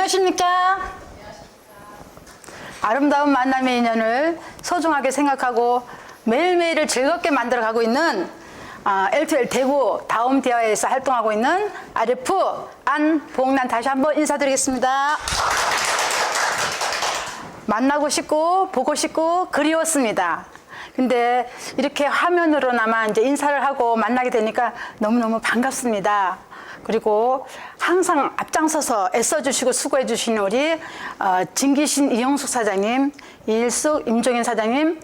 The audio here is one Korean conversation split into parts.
안녕하십니까? 아름다운 만남의 인연을 소중하게 생각하고 매일매일을 즐겁게 만들어가고 있는 LTL 대구 다움대화에서 활동하고 있는 RF 안봉란 다시 한번 인사드리겠습니다. 만나고 싶고 보고 싶고 그리웠습니다. 근데 이렇게 화면으로나마 이제 인사를 하고 만나게 되니까 너무너무 반갑습니다. 그리고 항상 앞장서서 애써주시고 수고해주시는 우리 진기신 이영숙 사장님, 이일숙 임종인 사장님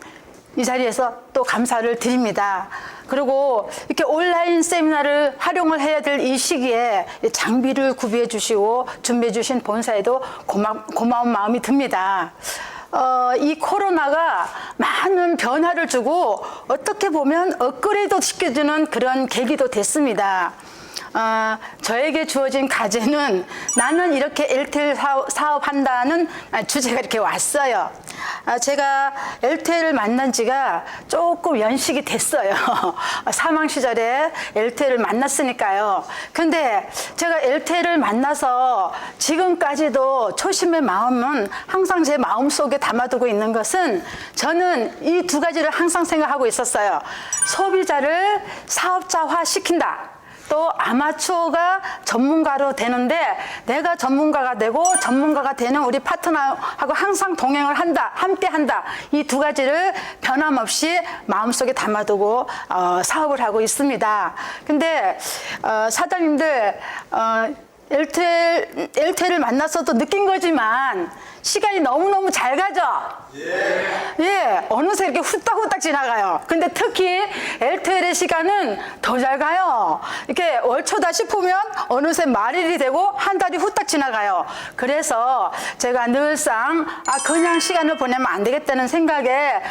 이 자리에서 또 감사를 드립니다. 그리고 이렇게 온라인 세미나를 활용을 해야 될 이 시기에 장비를 구비해 주시고 준비해 주신 본사에도 고마운 마음이 듭니다. 이 코로나가 많은 변화를 주고 어떻게 보면 업그레이드 시켜주는 그런 계기도 됐습니다. 저에게 주어진 과제는 나는 이렇게 LTL 사업한다는 주제가 이렇게 왔어요. 제가 LTL을 만난 지가 조금 연식이 됐어요. 사망 시절에 LTL을 만났으니까요. 근데 제가 LTL을 만나서 지금까지도 초심의 마음은 항상 제 마음속에 담아두고 있는 것은 저는 이 두 가지를 항상 생각하고 있었어요. 소비자를 사업자화 시킨다. 또 아마추어가 전문가로 되는데 내가 전문가가 되고 전문가가 되는 우리 파트너하고 항상 동행을 한다, 함께 한다. 이 두 가지를 변함없이 마음속에 담아두고 사업을 하고 있습니다. 근데 사장님들 LTL을 만나서도 느낀 거지만 시간이 너무너무 잘 가죠? 예, 어느새 이렇게 후딱후딱 지나가요. 근데 특히 LTL의 시간은 더 잘 가요. 이렇게 월초다 싶으면 어느새 말일이 되고 한 달이 후딱 지나가요. 그래서 제가 늘상 그냥 시간을 보내면 안 되겠다는 생각에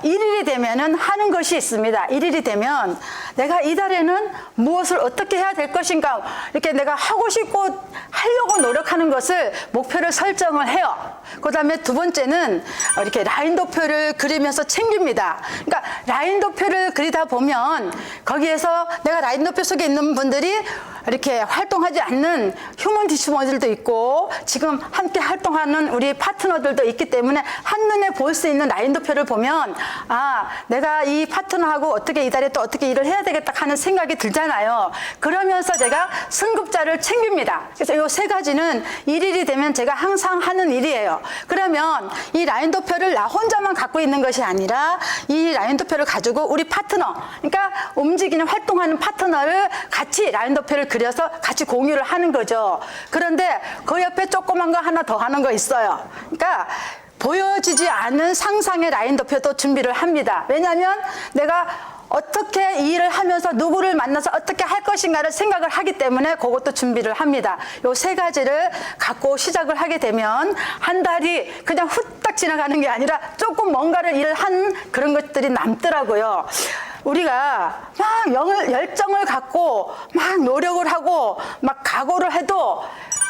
일일이 되면은 하는 것이 있습니다. 일일이 되면 내가 이달에는 무엇을 어떻게 해야 될 것인가 이렇게 내가 하고 싶고 하려고 노력하는 것을 목표를 설정을 해요. 그 다음에 두 번째는 이렇게 라인 도표를 그리면서 챙깁니다. 그러니까 라인 도표를 그리다 보면 거기에서 내가 라인 도표 속에 있는 분들이 이렇게 활동하지 않는 휴먼 디슈머들도 있고 지금 함께 활동하는 우리 파트너들도 있기 때문에 한눈에 볼 수 있는 라인 도표를 보면 내가 이 파트너하고 어떻게 이달에 또 어떻게 일을 해야 되겠다 하는 생각이 들잖아요. 그러면서 제가 승급자를 챙깁니다. 그래서 이 세 가지는 일일이 되면 제가 항상 하는 일이에요. 그러면 이 라인 도표를 나 혼자만 갖고 있는 것이 아니라 이 라인 도표를 가지고 우리 파트너, 그러니까 움직이는 활동하는 파트너를 같이 라인 도표를 그려서 같이 공유를 하는 거죠. 그런데 그 옆에 조그만 거 하나 더 하는 거 있어요. 그러니까 보여지지 않은 상상의 라인 도표도 준비를 합니다. 왜냐하면 내가 어떻게 이 일을 하면서 누구를 만나서 어떻게 할 것인가를 생각을 하기 때문에 그것도 준비를 합니다. 요 세 가지를 갖고 시작을 하게 되면 한 달이 그냥 후딱 지나가는 게 아니라 조금 뭔가를 일을 한 그런 것들이 남더라고요. 우리가 막 열정을 갖고 막 노력을 하고 막 각오를 해도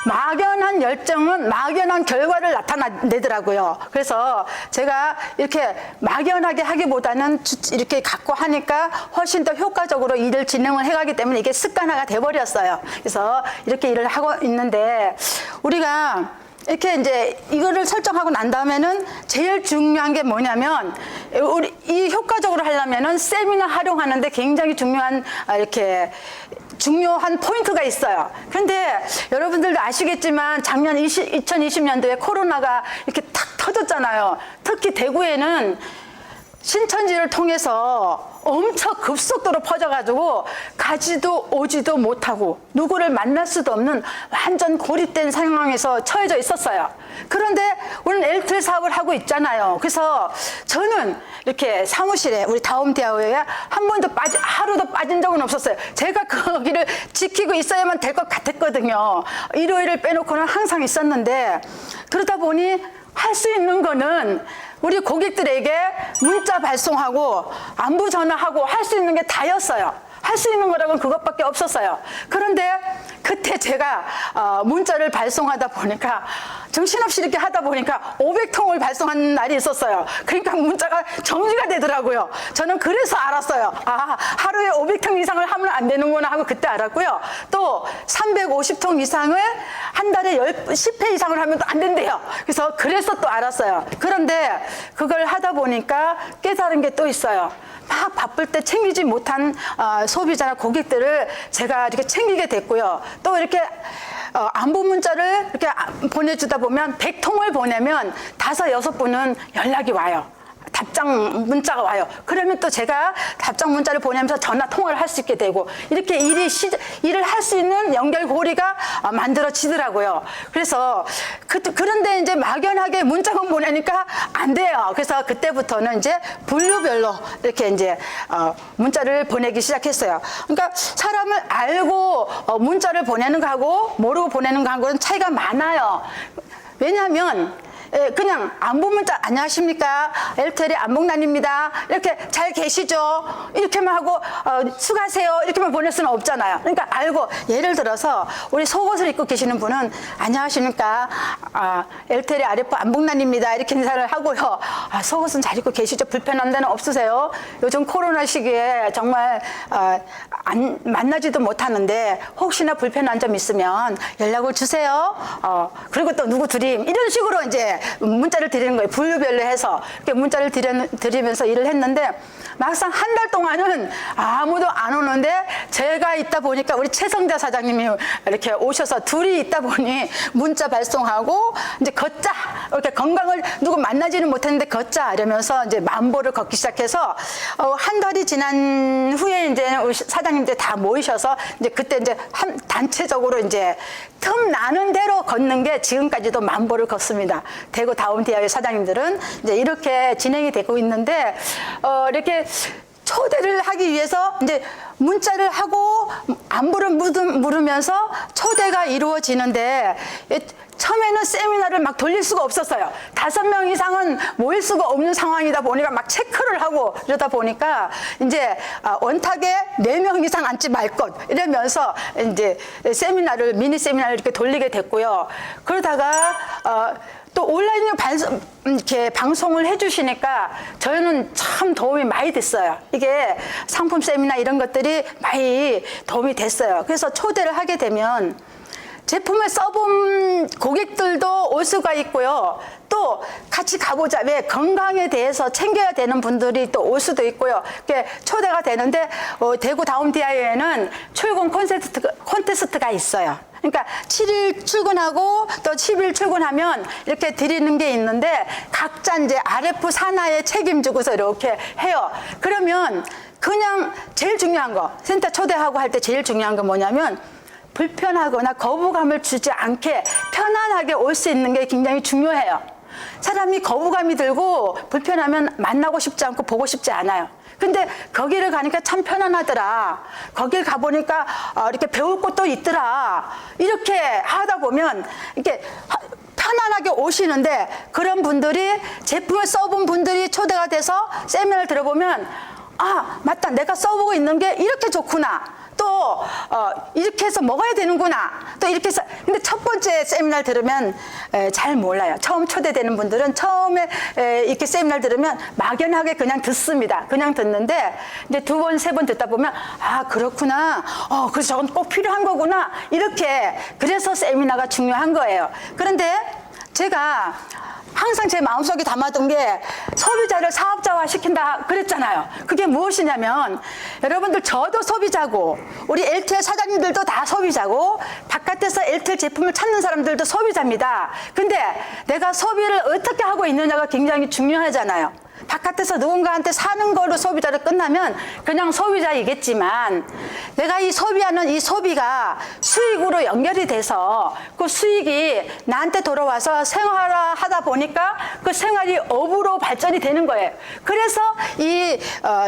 막연한 열정은 막연한 결과를 나타내더라고요. 그래서 제가 이렇게 막연하게 하기보다는 이렇게 갖고 하니까 훨씬 더 효과적으로 일을 진행을 해가기 때문에 이게 습관화가 돼버렸어요. 그래서 이렇게 일을 하고 있는데 우리가 이렇게 이제 이거를 설정하고 난 다음에는 제일 중요한 게 뭐냐면 우리 이 효과적으로 하려면은 세미나 활용하는데 굉장히 중요한 중요한 포인트가 있어요. 근데 여러분들도 아시겠지만 작년 2020년도에 코로나가 이렇게 탁 터졌잖아요. 특히 대구에는 신천지를 통해서 엄청 급속도로 퍼져가지고 가지도 오지도 못하고 누구를 만날 수도 없는 완전 고립된 상황에서 처해져 있었어요. 그런데 우리는 LTL 사업을 하고 있잖아요. 그래서 저는 이렇게 사무실에 우리 다움대화에 한 번도 하루도 빠진 적은 없었어요. 제가 거기를 지키고 있어야만 될 것 같았거든요. 일요일을 빼놓고는 항상 있었는데 그러다 보니 할 수 있는 거는 우리 고객들에게 문자 발송하고 안부 전화하고 할 수 있는 게 다였어요. 할 수 있는 거라고는 그것밖에 없었어요. 그런데 그때 제가 문자를 발송하다 보니까 정신없이 이렇게 하다 보니까 500통을 발송한 날이 있었어요. 그러니까 문자가 정지가 되더라고요. 저는 그래서 알았어요. 아, 하루에 500통 이상을 하면 안 되는구나 하고 그때 알았고요. 또 350통 이상을 한 달에 10회 이상을 하면 또 안 된대요. 그래서 또 알았어요. 그런데 그걸 하다 보니까 깨달은 게 또 있어요. 막 바쁠 때 챙기지 못한 소비자나 고객들을 제가 이렇게 챙기게 됐고요. 또 이렇게 안부 문자를 이렇게 보내주다 보면 100통을 보내면 5, 6분은 연락이 와요. 답장 문자가 와요. 그러면 또 제가 답장 문자를 보내면서 전화 통화를 할 수 있게 되고 이렇게 일을 할 수 있는 연결고리가 만들어지더라고요. 그래서 그런데 이제 막연하게 문자만 보내니까 안 돼요. 그래서 그때부터는 이제 분류별로 이렇게 이제 문자를 보내기 시작했어요. 그러니까 사람을 알고 문자를 보내는 거하고 모르고 보내는 거하고는 차이가 많아요. 왜냐하면 그냥 안부 문자 안녕하십니까 엘텔의 안목란입니다 이렇게 잘 계시죠 이렇게만 하고 수고하세요 이렇게만 보낼 수는 없잖아요. 그러니까 알고 예를 들어서 우리 속옷을 입고 계시는 분은 안녕하십니까 엘텔의 아랫부 안목란입니다 이렇게 인사를 하고요. 속옷은 잘 입고 계시죠 불편한 데는 없으세요. 요즘 코로나 시기에 정말 만나지도 못하는데 혹시나 불편한 점 있으면 연락을 주세요. 그리고 또 누구 드림 이런 식으로 이제 문자를 드리는 거예요. 분류별로 해서 이렇게 문자를 드리면서 일을 했는데 막상 한 달 동안은 아무도 안 오는데 제가 있다 보니까 우리 최성자 사장님이 이렇게 오셔서 둘이 있다 보니 문자 발송하고 이제 걷자 이렇게 건강을 누구 만나지는 못했는데 걷자 이러면서 이제 만보를 걷기 시작해서 한 달이 지난 후에 이제 우리 사장님들 다 모이셔서 이제 그때 이제 단체적으로 이제 틈 나는 대로 걷는 게 지금까지도 만보를 걷습니다. 대구 다운티아의 사장님들은 이제 이렇게 진행이 되고 있는데 이렇게 초대를 하기 위해서 이제 문자를 하고 안부를 물으면서 초대가 이루어지는데 처음에는 세미나를 막 돌릴 수가 없었어요. 5명 이상은 모일 수가 없는 상황이다 보니까 막 체크를 하고 이러다 보니까 이제 원탁에 4명 이상 앉지 말 것 이러면서 이제 미니 세미나를 이렇게 돌리게 됐고요. 그러다가 또 온라인으로 이렇게 방송을 해주시니까 저희는 참 도움이 많이 됐어요. 이게 상품 세미나 이런 것들이 많이 도움이 됐어요. 그래서 초대를 하게 되면 제품을 써본 고객들도 올 수가 있고요. 또 같이 가보자. 왜 건강에 대해서 챙겨야 되는 분들이 또 올 수도 있고요. 이렇게 초대가 되는데 대구 다운디아이에는 출근 콘테스트가 있어요. 그러니까 7일 출근하고 또 10일 출근하면 이렇게 드리는 게 있는데 각자 이제 RF 산하에 책임지고서 이렇게 해요. 그러면 그냥 제일 중요한 거 센터 초대하고 할 때 제일 중요한 건 뭐냐면 불편하거나 거부감을 주지 않게 편안하게 올 수 있는 게 굉장히 중요해요. 사람이 거부감이 들고 불편하면 만나고 싶지 않고 보고 싶지 않아요. 근데 거기를 가니까 참 편안하더라. 거길 가보니까 이렇게 배울 것도 있더라. 이렇게 하다 보면 이렇게 편안하게 오시는데 그런 분들이 제품을 써본 분들이 초대가 돼서 세미나를 들어보면 맞다. 내가 써보고 있는 게 이렇게 좋구나. 또 이렇게 해서 먹어야 되는구나. 또 이렇게 해서 근데 첫 번째 세미나를 들으면 잘 몰라요. 처음 초대되는 분들은 처음에 이렇게 세미나를 들으면 막연하게 그냥 듣습니다. 그냥 듣는데 이제 2번, 3번 듣다 보면 그렇구나. 그래서 저건 꼭 필요한 거구나. 이렇게 그래서 세미나가 중요한 거예요. 그런데 제가 항상 제 마음속에 담아둔 게 소비자를 사업자화 시킨다 그랬잖아요. 그게 무엇이냐면 여러분들 저도 소비자고 우리 엘텔 사장님들도 다 소비자고 바깥에서 엘텔 제품을 찾는 사람들도 소비자입니다. 근데 내가 소비를 어떻게 하고 있느냐가 굉장히 중요하잖아요. 바깥에서 누군가한테 사는 걸로 소비자를 끝나면 그냥 소비자이겠지만 내가 이 소비하는 이 소비가 수익으로 연결이 돼서 그 수익이 나한테 돌아와서 생활하다 보니까 그 생활이 업으로 발전이 되는 거예요. 그래서 이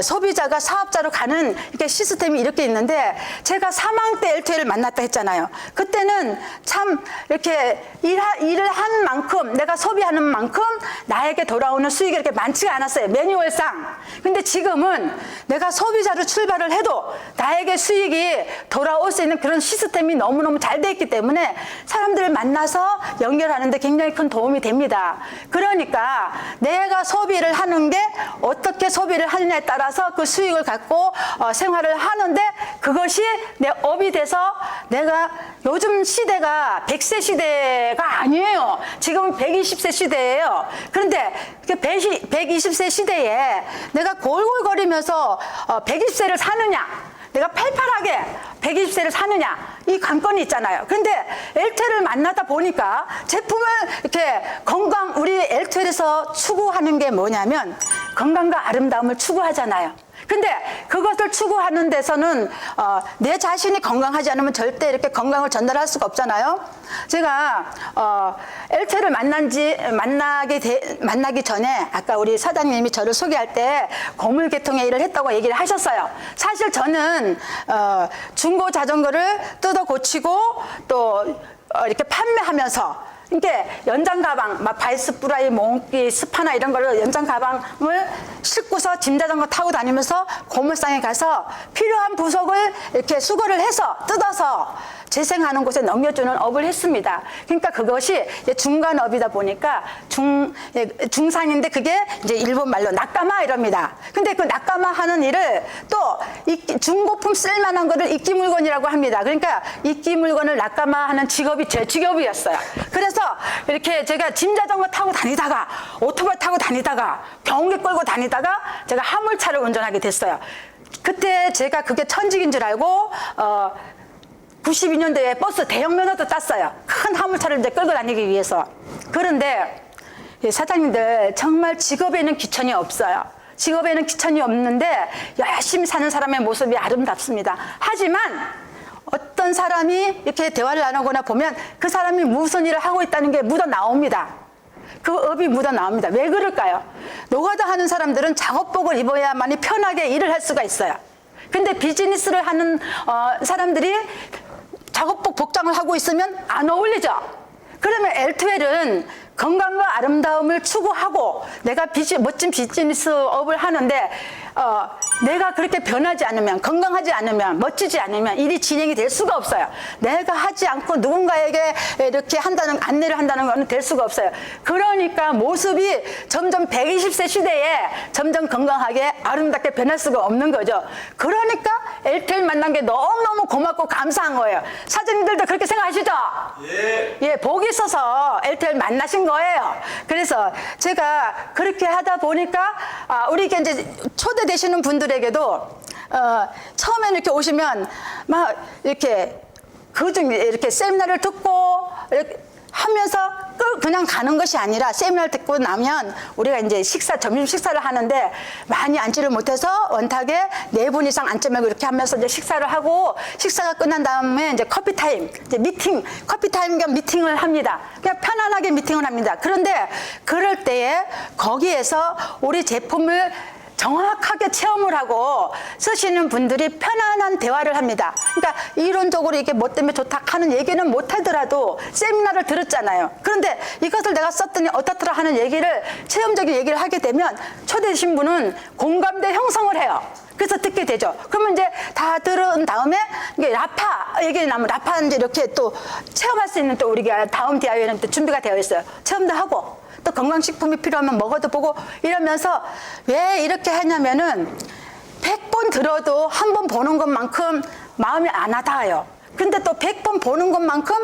소비자가 사업자로 가는 이렇게 시스템이 이렇게 있는데 제가 사망 때 엘투엘을 만났다 했잖아요. 그때는 참 이렇게 일을 한 만큼 내가 소비하는 만큼 나에게 돌아오는 수익이 이렇게 많지가 않았어요. 않았어요. 매뉴얼상. 근데 지금은 내가 소비자로 출발을 해도 나에게 수익이 돌아올 수 있는 그런 시스템이 너무너무 잘 돼 있기 때문에 사람들을 만나서 연결하는데 굉장히 큰 도움이 됩니다. 그러니까 내가 소비를 하는 게 어떻게 소비를 하느냐에 따라서 그 수익을 갖고 생활을 하는데 그것이 내 업이 돼서 내가 요즘 시대가 100세 시대가 아니에요. 지금은 120세 시대예요. 그런데 120세 시대에 내가 골골거리면서 120세를 사느냐, 내가 팔팔하게 120세를 사느냐, 이 관건이 있잖아요. 근데 엘트웰을 만나다 보니까 제품을 이렇게 우리 엘트웰에서 추구하는 게 뭐냐면 건강과 아름다움을 추구하잖아요. 근데 그것을 추구하는 데서는 내 자신이 건강하지 않으면 절대 이렇게 건강을 전달할 수가 없잖아요. 제가 엘트웰을 만나기 전에 아까 우리 사장님이 저를 소개할 때 고물계통의 일을 했다고 얘기를 하셨어요. 사실 저는 중고 자전거를 뜯어 고치고 또 이렇게 판매하면서 이게 연장 가방, 막 바이스프라이, 몽키, 스파나 이런 걸로 연장 가방을 싣고서 짐 자전거 타고 다니면서 고물상에 가서 필요한 부속을 이렇게 수거를 해서 뜯어서 재생하는 곳에 넘겨주는 업을 했습니다. 그러니까 그것이 중간업이다 보니까 중상인데 그게 이제 일본 말로 낙가마 이럽니다. 근데 그 낙가마 하는 일을 또 중고품 쓸만한 거를 이끼 물건이라고 합니다. 그러니까 이끼 물건을 낙가마 하는 직업이 제 직업이었어요. 그래서 이렇게 제가 짐 자전거 타고 다니다가 오토바이 타고 다니다가 경운기 끌고 다니다가 제가 화물차를 운전하게 됐어요. 그때 제가 그게 천직인 줄 알고 92년도에 버스 대형 면허도 땄어요. 큰 화물차를 이제 끌고 다니기 위해서. 그런데 사장님들 정말 직업에는 귀천이 없어요. 직업에는 귀천이 없는데 열심히 사는 사람의 모습이 아름답습니다. 하지만 어떤 사람이 이렇게 대화를 나누거나 보면 그 사람이 무슨 일을 하고 있다는 게 묻어 나옵니다. 그 업이 묻어 나옵니다. 왜 그럴까요? 노가다 하는 사람들은 작업복을 입어야만이 편하게 일을 할 수가 있어요. 근데 비즈니스를 하는 사람들이 작업복 복장을 하고 있으면 안 어울리죠. 그러면 엘트웰은 건강과 아름다움을 추구하고 내가 멋진 비즈니스업을 하는데 내가 그렇게 변하지 않으면, 건강하지 않으면, 멋지지 않으면 일이 진행이 될 수가 없어요. 내가 하지 않고 누군가에게 이렇게 안내를 한다는 건 될 수가 없어요. 그러니까 모습이 점점 120세 시대에 점점 건강하게 아름답게 변할 수가 없는 거죠. 그러니까 엘트웰 만난 게 너무너무 고맙고 감사한 거예요. 사장님들도 그렇게 생각하시죠? 예, 복이 있어서 엘트웰 만나신 거예요. 그래서 제가 그렇게 하다 보니까 우리 이제 초대되시는 분들에게도 처음에 이렇게 오시면 막 이렇게 이렇게 세미나를 듣고 이렇게 하면서 그냥 가는 것이 아니라 세미나를 듣고 나면 우리가 이제 점심 식사를 하는데 많이 앉지를 못해서 원탁에 4분 이상 앉지 말고 이렇게 하면서 이제 식사를 하고 식사가 끝난 다음에 이제 커피 타임, 이제 커피 타임 겸 미팅을 합니다. 그냥 편안하게 미팅을 합니다. 그런데 그럴 때에 거기에서 우리 제품을 정확하게 체험을 하고 쓰시는 분들이 편안한 대화를 합니다. 그러니까 이론적으로 이게 뭐 때문에 좋다 하는 얘기는 못하더라도 세미나를 들었잖아요. 그런데 이것을 내가 썼더니 어떻더라 하는 얘기를, 체험적인 얘기를 하게 되면 초대되신 분은 공감대 형성을 해요. 그래서 듣게 되죠. 그러면 이제 다 들은 다음에 이게 라파 얘기를 나면 라파 이제 이렇게 또 체험할 수 있는 또 우리가 다음 대화에는 또 준비가 되어 있어요. 체험도 하고 또 건강식품이 필요하면 먹어도 보고 이러면서 왜 이렇게 하냐면은 100번 들어도 한 번 보는 것만큼 마음이 안 와닿아요. 근데 또 100번 보는 것만큼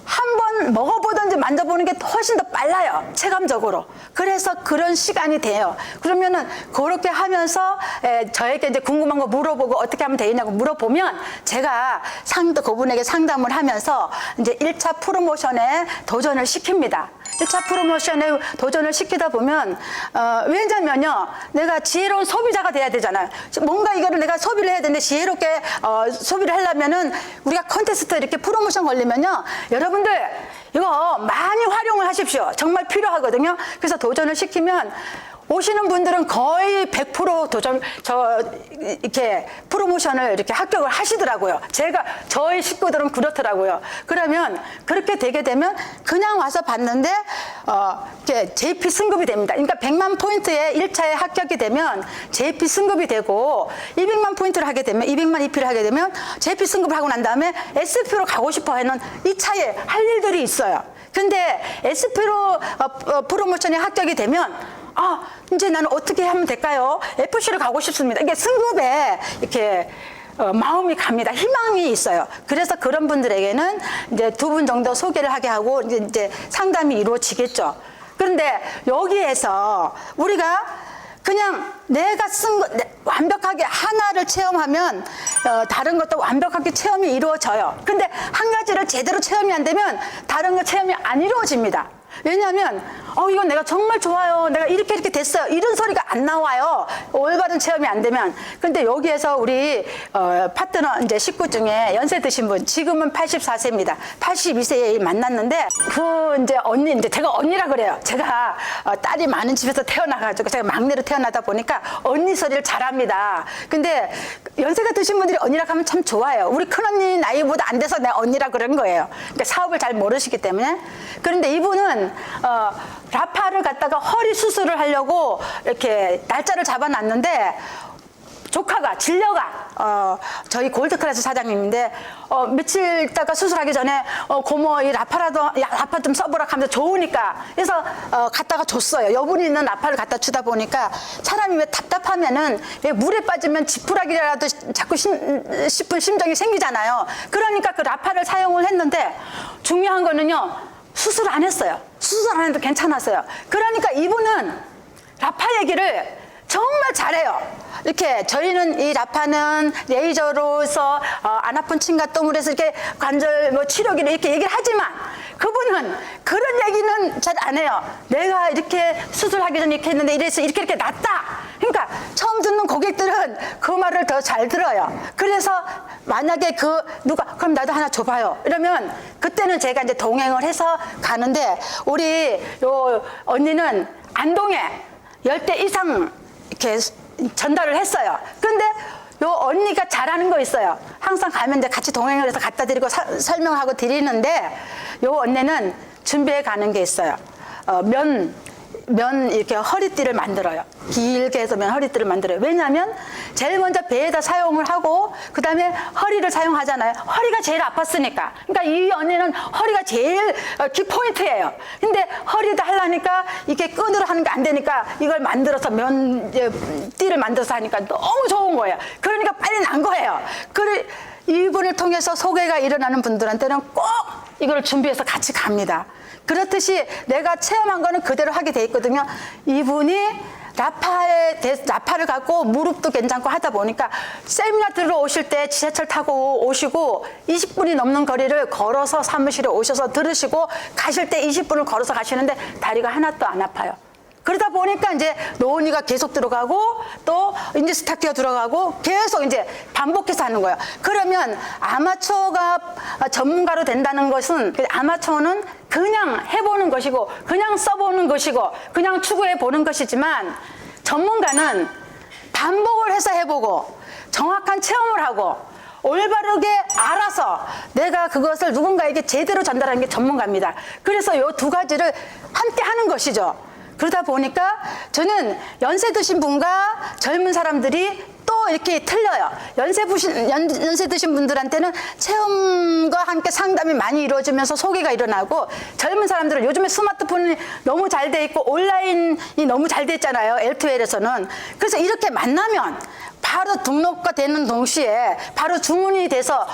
한 번 먹어보든지 만져보는 게 훨씬 더 빨라요. 체감적으로. 그래서 그런 시간이 돼요. 그러면은 그렇게 하면서 저에게 이제 궁금한 거 물어보고 어떻게 하면 되겠냐고 물어보면 제가 그분에게 상담을 하면서 이제 1차 프로모션에 도전을 시킵니다. 1차 프로모션에 도전을 시키다 보면 왜냐면요, 내가 지혜로운 소비자가 돼야 되잖아요. 뭔가 이거를 내가 소비를 해야 되는데 지혜롭게 소비를 하려면은 우리가 콘테스트 이렇게 프로모션 걸리면요, 여러분들 이거 많이 활용을 하십시오. 정말 필요하거든요. 그래서 도전을 시키면 오시는 분들은 거의 100% 도전, 이렇게 프로모션을 이렇게 합격을 하시더라고요. 저희 식구들은 그렇더라고요. 그러면 그렇게 되게 되면 그냥 와서 봤는데, 이렇게 JP 승급이 됩니다. 그러니까 100만 포인트에 1차에 합격이 되면 JP 승급이 되고, 200만 포인트를 하게 되면, 200만 EP를 하게 되면 JP 승급을 하고 난 다음에 SP로 가고 싶어 하는 2차에 할 일들이 있어요. 근데 SP로 프로모션에 합격이 되면 이제 나는 어떻게 하면 될까요? FC를 가고 싶습니다. 이게 승급에 이렇게 마음이 갑니다. 희망이 있어요. 그래서 그런 분들에게는 이제 2분 정도 소개를 하게 하고 이제 상담이 이루어지겠죠. 그런데 여기에서 우리가 그냥 내가 쓴 거 완벽하게 하나를 체험하면 다른 것도 완벽하게 체험이 이루어져요. 근데 한 가지를 제대로 체험이 안 되면 다른 거 체험이 안 이루어집니다. 왜냐하면 이건 내가 정말 좋아요. 내가 이렇게 됐어요. 이런 소리가 안 나와요. 올바른 체험이 안 되면. 근데 여기에서 우리 파트너 이제 식구 중에 연세 드신 분, 지금은 84세입니다. 82세에 만났는데 이제 언니, 이제 제가 언니라 그래요. 제가 딸이 많은 집에서 태어나가지고 제가 막내로 태어나다 보니까 언니 소리를 잘합니다. 근데 연세가 드신 분들이 언니라 하면 참 좋아요. 우리 큰언니 나이보다 안 돼서 내가 언니라 그런 거예요. 그러니까 사업을 잘 모르시기 때문에. 그런데 이분은 라파를 갖다가 허리 수술을 하려고 이렇게 날짜를 잡아놨는데 조카가 진려가 저희 골드클래스 사장님인데 며칠 있다가 수술하기 전에 고모 이 라파 좀 써보라 하면서 좋으니까 그래서 갖다가 줬어요. 여분이 있는 라파를 갖다 주다 보니까 사람이 왜 답답하면은 왜 물에 빠지면 지푸라기라도 자꾸 싶은 심정이 생기잖아요. 그러니까 그 라파를 사용을 했는데 중요한 거는요, 수술 안 했어요. 수술 안 해도 괜찮았어요. 그러니까 이분은 라파 얘기를 정말 잘해요. 이렇게 저희는 이 라파는 레이저로서 안 아픈 침과 똥을 해서 이렇게 관절 치료기를 이렇게 얘기를 하지만 그분은 그런 얘기는 잘 안 해요. 내가 이렇게 수술하기 전에 이렇게 했는데 이래서 이렇게 낫다. 그러니까 처음 듣는 고객들은 그 말을 더 잘 들어요. 그래서 만약에 누가 그럼 나도 하나 줘봐요. 이러면 그때는 제가 이제 동행을 해서 가는데 우리 요 언니는 안동에 10대 이상 이렇게 전달을 했어요. 근데 요 언니가 잘하는 거 있어요. 항상 가면 이제 같이 동행을 해서 갖다 드리고 설명하고 드리는데 요 언니는 준비해 가는 게 있어요. 면 이렇게 허리띠를 만들어요. 길게 해서 면 허리띠를 만들어요. 왜냐하면 제일 먼저 배에다 사용을 하고 그 다음에 허리를 사용하잖아요. 허리가 제일 아팠으니까. 그러니까 이 언니는 허리가 제일 키포인트예요. 근데 허리도 하려니까 이게 끈으로 하는 게 안 되니까 이걸 만들어서 띠를 만들어서 하니까 너무 좋은 거예요. 그러니까 빨리 난 거예요. 이분을 통해서 소개가 일어나는 분들한테는 꼭 이걸 준비해서 같이 갑니다. 그렇듯이 내가 체험한 거는 그대로 하게 돼 있거든요. 이분이 라파를 갖고 무릎도 괜찮고 하다 보니까 세미나 들으러 오실 때 지하철 타고 오시고 20분이 넘는 거리를 걸어서 사무실에 오셔서 들으시고 가실 때 20분을 걸어서 가시는데 다리가 하나도 안 아파요. 그러다 보니까 이제 노은이가 계속 들어가고 또 이제 스타키가 들어가고 계속 이제 반복해서 하는 거예요. 그러면 아마추어가 전문가로 된다는 것은 아마추어는 그냥 해보는 것이고 그냥 써보는 것이고 그냥 추구해 보는 것이지만 전문가는 반복을 해서 해보고 정확한 체험을 하고 올바르게 알아서 내가 그것을 누군가에게 제대로 전달하는 게 전문가입니다. 그래서 이 두 가지를 함께 하는 것이죠. 그러다 보니까 저는 연세 드신 분과 젊은 사람들이 또 이렇게 틀려요. 연세 드신 분들한테는 체험과 함께 상담이 많이 이루어지면서 소개가 일어나고 젊은 사람들은 요즘에 스마트폰이 너무 잘 돼 있고 온라인이 너무 잘 돼 있잖아요. L2L에서는. 그래서 이렇게 만나면 바로 등록가 되는 동시에 바로 주문이 돼서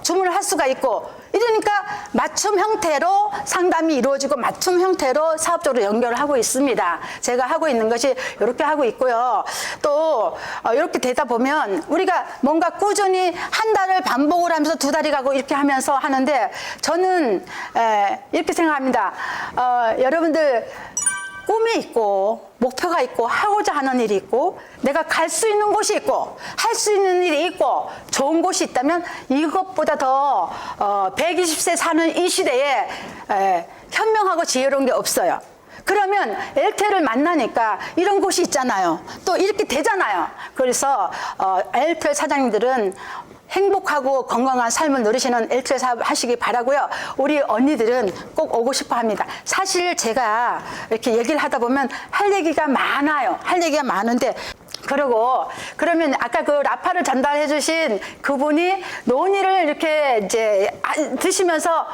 주문을 할 수가 있고 이러니까 맞춤 형태로 상담이 이루어지고 맞춤 형태로 사업적으로 연결을 하고 있습니다. 제가 하고 있는 것이 이렇게 하고 있고요. 또 이렇게 되다 보면 우리가 뭔가 꾸준히 한 달을 반복을 하면서 두 달이 가고 이렇게 하면서 하는데 저는 이렇게 생각합니다. 여러분들 꿈이 있고 목표가 있고 하고자 하는 일이 있고 내가 갈 수 있는 곳이 있고 할 수 있는 일이 있고 좋은 곳이 있다면 이것보다 더 120세 사는 이 시대에 현명하고 지혜로운 게 없어요. 그러면 LTE를 만나니까 이런 곳이 있잖아요. 또 이렇게 되잖아요. 그래서 LTE 사장님들은 행복하고 건강한 삶을 누리시는 LTE 사업 하시기 바라고요. 우리 언니들은 꼭 오고 싶어 합니다. 사실 제가 이렇게 얘기를 하다 보면 할 얘기가 많아요. 할 얘기가 많은데 그러면 아까 그 라파를 전달해 주신 그분이 논의를 이렇게 이제 드시면서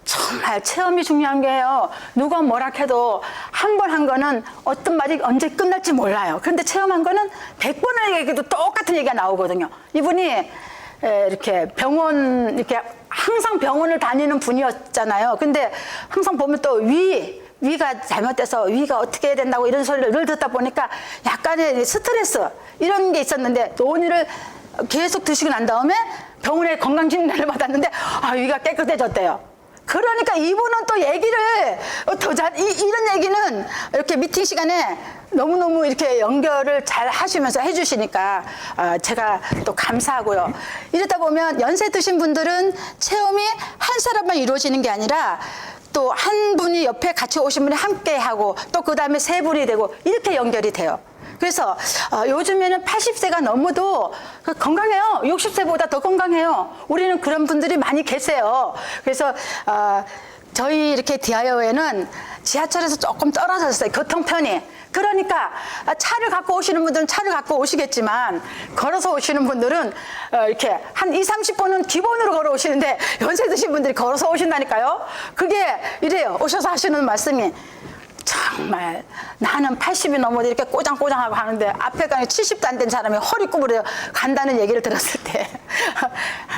정말 체험이 중요한 게요. 누가 뭐라 해도 한 번 한 거는 어떤 말이 언제 끝날지 몰라요. 그런데 체험한 거는 100번을 얘기해도 똑같은 얘기가 나오거든요. 이분이 이렇게 이렇게 항상 병원을 다니는 분이었잖아요. 근데 항상 보면 또 위가 잘못돼서 위가 어떻게 해야 된다고 이런 소리를 듣다 보니까 약간의 스트레스 이런 게 있었는데 논의를 계속 드시고 난 다음에 병원에 건강진단을 받았는데 위가 깨끗해졌대요. 그러니까 이분은 또 얘기를 이런 얘기는 이렇게 미팅 시간에 너무너무 이렇게 연결을 잘 하시면서 해주시니까 제가 또 감사하고요. 이러다 보면 연세 드신 분들은 체험이 한 사람만 이루어지는 게 아니라 또 한 분이 옆에 같이 오신 분이 함께 하고 또 그 다음에 세 분이 되고 이렇게 연결이 돼요. 그래서 요즘에는 80세가 넘어도 건강해요. 60세보다 더 건강해요. 우리는 그런 분들이 많이 계세요. 그래서 저희 이렇게 디아이어에는 지하철에서 조금 떨어졌어요. 교통편이. 그러니까 차를 갖고 오시는 분들은 차를 갖고 오시겠지만 걸어서 오시는 분들은 이렇게 한 20-30분은 기본으로 걸어 오시는데 연세 드신 분들이 걸어서 오신다니까요. 그게 이래요. 오셔서 하시는 말씀이 정말 나는 80이 넘어도 이렇게 꼬장꼬장하고 하는데 앞에 가니 70도 안 된 사람이 허리 구부려 간다는 얘기를 들었을 때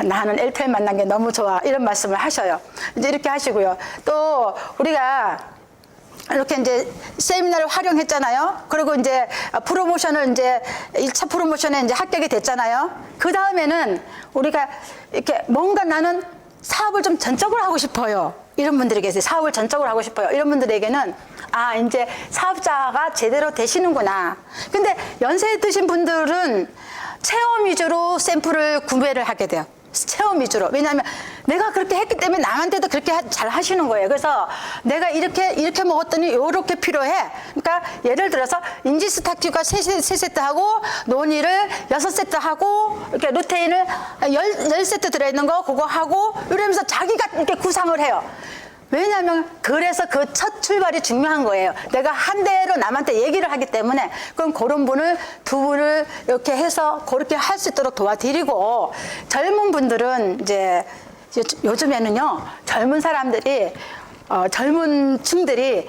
나는 LTE 만난 게 너무 좋아 이런 말씀을 하셔요. 이제 이렇게 하시고요. 또 우리가 이렇게 이제 세미나를 활용했잖아요. 그리고 이제 프로모션을 이제 1차 프로모션에 이제 합격이 됐잖아요. 그 다음에는 우리가 이렇게 뭔가 나는 사업을 좀 전적으로 하고 싶어요. 이런 분들이 계세요. 사업을 전적으로 하고 싶어요. 이런 분들에게는 이제 사업자가 제대로 되시는구나. 근데 연세 드신 분들은 체험 위주로 샘플을 구매를 하게 돼요. 체험 위주로. 왜냐하면 내가 그렇게 했기 때문에 남한테도 그렇게 잘 하시는 거예요. 그래서 내가 이렇게 먹었더니 요렇게 필요해. 그러니까 예를 들어서 인지스타큐가 3세트 하고 논의를 6세트 하고 이렇게 루테인을 10세트 들어있는 거 그거 하고 이러면서 자기가 이렇게 구상을 해요. 왜냐하면 그래서 그 첫 출발이 중요한 거예요. 내가 한 대로 남한테 얘기를 하기 때문에 그럼 그런 분을 두 분을 이렇게 해서 그렇게 할 수 있도록 도와드리고 젊은 분들은 이제 요즘에는요 젊은 사람들이 젊은 층들이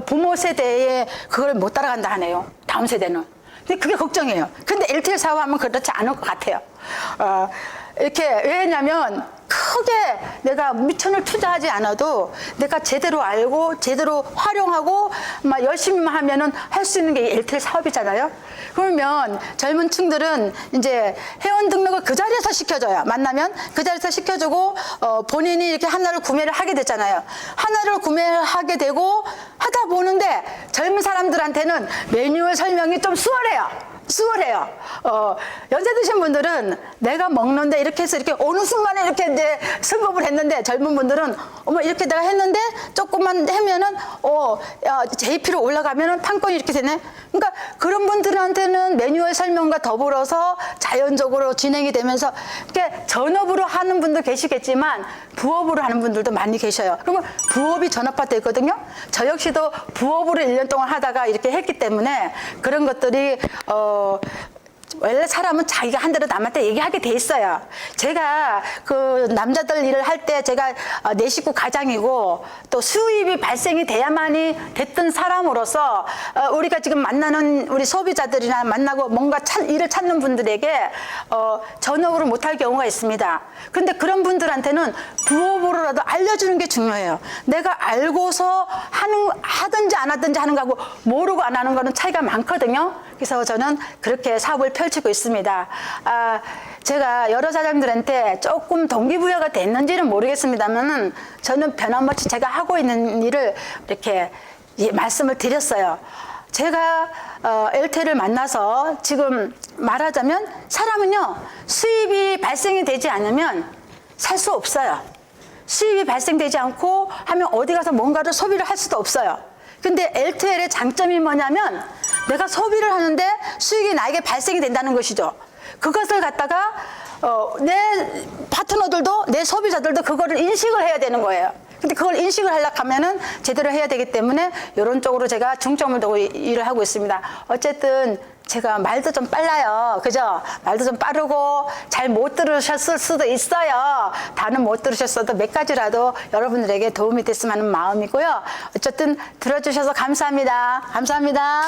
부모 세대에 그걸 못 따라간다 하네요. 다음 세대는. 근데 그게 걱정이에요. 근데 LTE 사업하면 그렇지 않을 것 같아요. 이렇게 왜냐면 크게 내가 미천을 투자하지 않아도 내가 제대로 알고 제대로 활용하고 막 열심히만 하면은 할 수 있는 게 LTE 사업이잖아요. 그러면 젊은 층들은 이제 회원 등록을 그 자리에서 시켜줘요. 만나면 그 자리에서 시켜주고 본인이 이렇게 하나를 구매를 하게 되잖아요. 하나를 구매를 하게 되고 하다 보는데 젊은 사람들한테는 매뉴얼 설명이 좀 수월해요. 연세 드신 분들은 내가 먹는데 이렇게 해서 이렇게 어느 순간에 이렇게 이제 승급을 했는데 젊은 분들은 이렇게 내가 했는데 조금만 하면은 JP로 올라가면은 판권이 이렇게 되네. 그러니까 그런 분들한테는 매뉴얼 설명과 더불어서 자연적으로 진행이 되면서 이렇게 전업으로 하는 분도 계시겠지만 부업으로 하는 분들도 많이 계셔요. 그러면 부업이 전업화돼 있거든요. 저 역시도 부업으로 1년 동안 하다가 이렇게 했기 때문에 그런 것들이 원래 사람은 자기가 한 대로 남한테 얘기하게 돼 있어요. 제가 그 남자들 일을 할 때 제가 내 식구 가장이고 또 수입이 발생이 돼야만이 됐던 사람으로서 우리가 지금 만나는 우리 소비자들이나 만나고 뭔가 일을 찾는 분들에게 전업으로 못할 경우가 있습니다. 근데 그런 분들한테는 부업으로라도 알려주는 게 중요해요. 내가 알고서 하든지 안 하든지 하는 거하고 모르고 안 하는 거는 차이가 많거든요. 그래서 저는 그렇게 사업을 펼치고 있습니다. 제가 여러 사장들한테 조금 동기부여가 됐는지는 모르겠습니다만 저는 변함없이 제가 하고 있는 일을 이렇게 말씀을 드렸어요. 제가 LTE를 만나서 지금 말하자면 사람은요 수입이 발생이 되지 않으면 살 수 없어요. 수입이 발생되지 않고 하면 어디 가서 뭔가를 소비를 할 수도 없어요. 근데 L2L의 장점이 뭐냐면 내가 소비를 하는데 수익이 나에게 발생이 된다는 것이죠. 그것을 갖다가 내 파트너들도 내 소비자들도 그거를 인식을 해야 되는 거예요. 근데 그걸 인식을 하려고 하면은 제대로 해야 되기 때문에 이런 쪽으로 제가 중점을 두고 일을 하고 있습니다. 어쨌든 제가 말도 좀 빨라요. 그죠? 말도 좀 빠르고 잘 못 들으셨을 수도 있어요. 다는 못 들으셨어도 몇 가지라도 여러분들에게 도움이 됐으면 하는 마음이고요. 어쨌든 들어주셔서 감사합니다. 감사합니다.